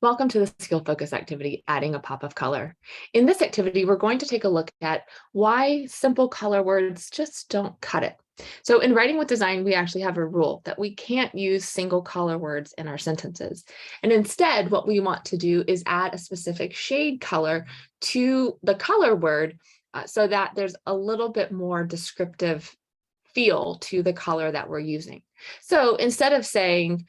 Welcome to the skill focus activity, adding a pop of color. In this activity, we're going to take a look at why simple color words just don't cut it. So in writing with design, we actually have a rule that we can't use single color words in our sentences. And instead, what we want to do is add a specific shade color to the color word so that there's a little bit more descriptive feel to the color that we're using. So instead of saying,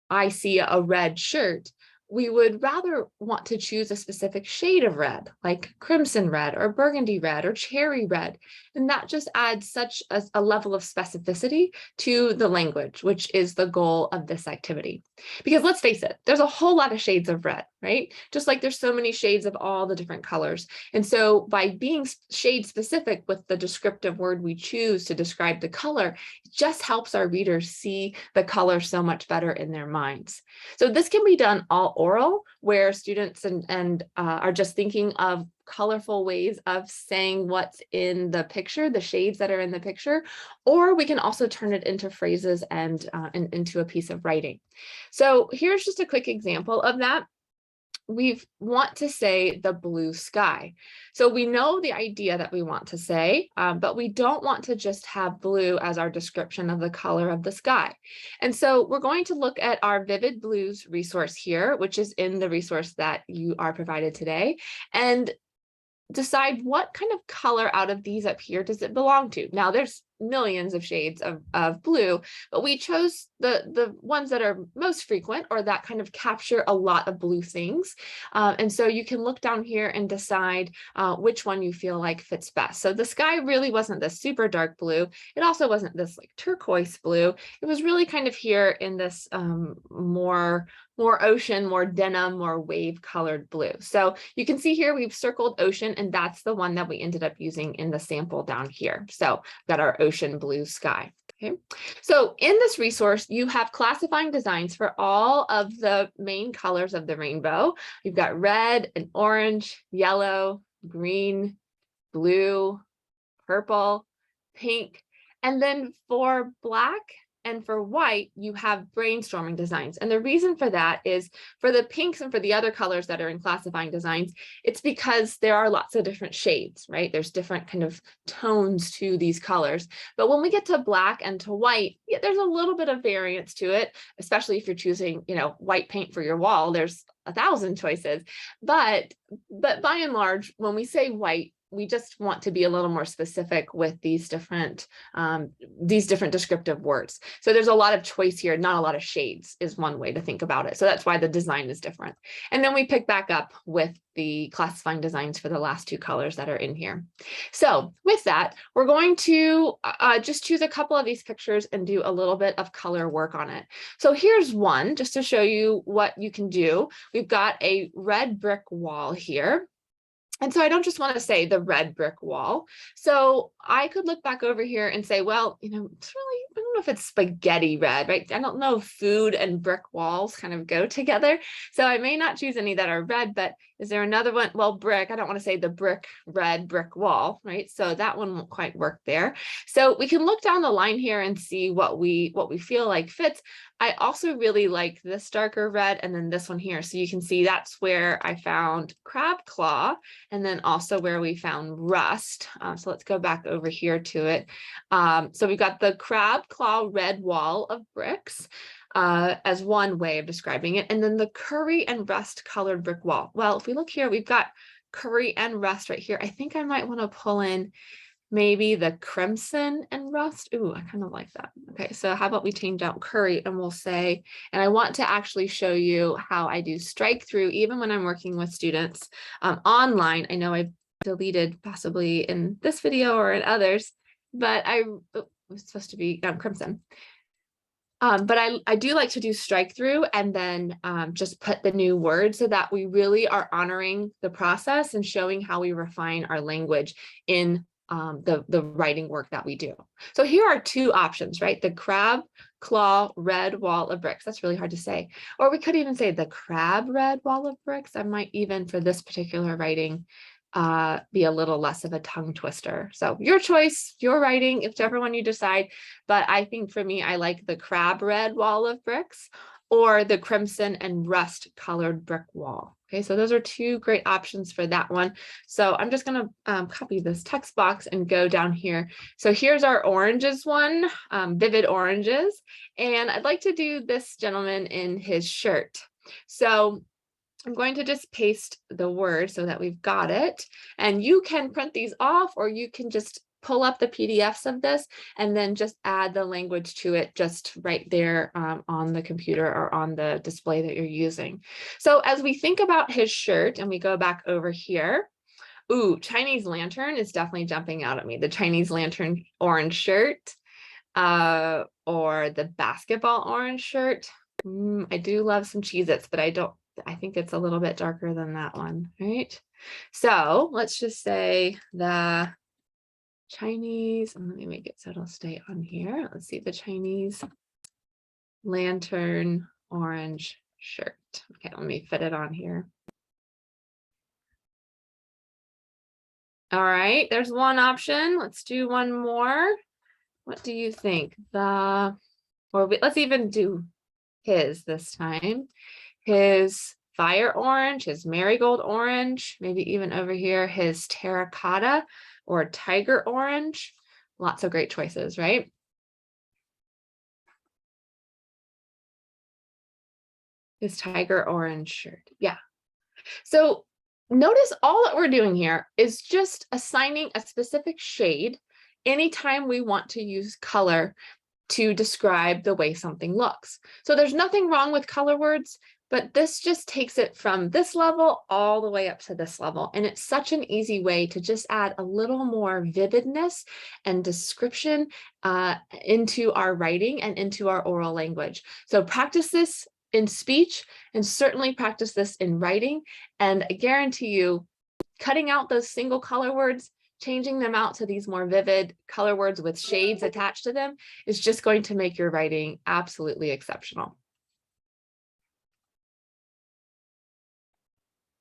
I see a red shirt, we would rather want to choose a specific shade of red, like crimson red or burgundy red or cherry red. And that just adds such a level of specificity to the language, which is the goal of this activity. Because let's face it, there's a whole lot of shades of red, right? Just like there's so many shades of all the different colors. And so by being shade specific with the descriptive word we choose to describe the color, it just helps our readers see the color so much better in their minds. So this can be done all oral, where students are just thinking of colorful ways of saying what's in the picture, the shades that are in the picture, or we can also turn it into phrases and into a piece of writing. So here's just a quick example of that. We want to say the blue sky. So we know the idea that we want to say, but we don't want to just have blue as our description of the color of the sky. And so we're going to look at our Vivid Blues resource here, which is in the resource that you are provided today, and decide what kind of color out of these up here does it belong to. Now there's millions of shades of blue, but we chose the ones that are most frequent or that kind of capture a lot of blue things. And so you can look down here and decide which one you feel like fits best. So the sky really wasn't this super dark blue. It also wasn't this like turquoise blue. It was really kind of here in this more ocean, more denim, more wave colored blue. So you can see here we've circled ocean, and that's the one that we ended up using in the sample down here. So we've got our ocean blue sky. Okay, so in this resource, you have classifying designs for all of the main colors of the rainbow. You've got red and orange, yellow, green, blue, purple, pink, and then for black and for white, you have brainstorming designs. And the reason for that is for the pinks and for the other colors that are in classifying designs, it's because there are lots of different shades, right? There's different kind of tones to these colors. But when we get to black and to white, yeah, there's a little bit of variance to it, especially if you're choosing, white paint for your wall. There's 1,000 choices. But by and large, when we say white, we just want to be a little more specific with these different descriptive words. So there's a lot of choice here, not a lot of shades is one way to think about it. So that's why the design is different. And then we pick back up with the classifying designs for the last two colors that are in here. So with that, we're going to just choose a couple of these pictures and do a little bit of color work on it. So here's one just to show you what you can do. We've got a red brick wall here. And so I don't just want to say the red brick wall. So I could look back over here and say, well, it's really, I don't know if it's spaghetti red, right? I don't know if food and brick walls kind of go together. So I may not choose any that are red, but is there another one? Well, brick, I don't want to say the red brick wall, right? So that one won't quite work there. So we can look down the line here and see what we feel like fits. I also really like this darker red and then this one here. So you can see that's where I found crab claw and then also where we found rust. So let's go back over here to it. So we've got the crab claw red wall of bricks as one way of describing it. And then the curry and rust colored brick wall. Well, if we look here, we've got curry and rust right here. I think I might want to pull in maybe the crimson and rust. Ooh, I kind of like that. Okay, so how about we change out curry and we'll say, and I want to actually show you how I do strike through even when I'm working with students online. I know I've deleted possibly in this video or in others, but it was supposed to be crimson. But I do like to do strike through and then just put the new word so that we really are honoring the process and showing how we refine our language in the writing work that we do. So here are two options, right? The crab claw red wall of bricks. That's really hard to say. Or we could even say the crab red wall of bricks. I might even for this particular writing be a little less of a tongue twister. So your choice, your writing, whichever one you decide. But I think for me, I like the crab red wall of bricks. or the crimson and rust colored brick wall. Okay, so those are two great options for that one. So I'm just going to copy this text box and go down here. So here's our oranges one, vivid oranges. And I'd like to do this gentleman in his shirt. So I'm going to just paste the word so that we've got it. And you can print these off, or you can just pull up the PDFs of this and then just add the language to it just right there on the computer or on the display that you're using. So as we think about his shirt and we go back over here, ooh, Chinese lantern is definitely jumping out at me. The Chinese lantern orange shirt or the basketball orange shirt. I do love some Cheez-Its, but I think it's a little bit darker than that one, right? So let's just say the Chinese, and let me make it so it'll stay on here. Let's see, the Chinese lantern orange shirt. Okay, let me fit it on here. All right, there's one option. Let's do one more. What do you think? Let's even do his this time. His fire orange, his marigold orange, maybe even over here, his terracotta or tiger orange. Lots of great choices, right? His tiger orange shirt. Yeah. So notice all that we're doing here is just assigning a specific shade anytime we want to use color to describe the way something looks. So there's nothing wrong with color words, but this just takes it from this level all the way up to this level. And it's such an easy way to just add a little more vividness and description into our writing and into our oral language. So practice this in speech and certainly practice this in writing. And I guarantee you, cutting out those single color words, changing them out to these more vivid color words with shades attached to them is just going to make your writing absolutely exceptional.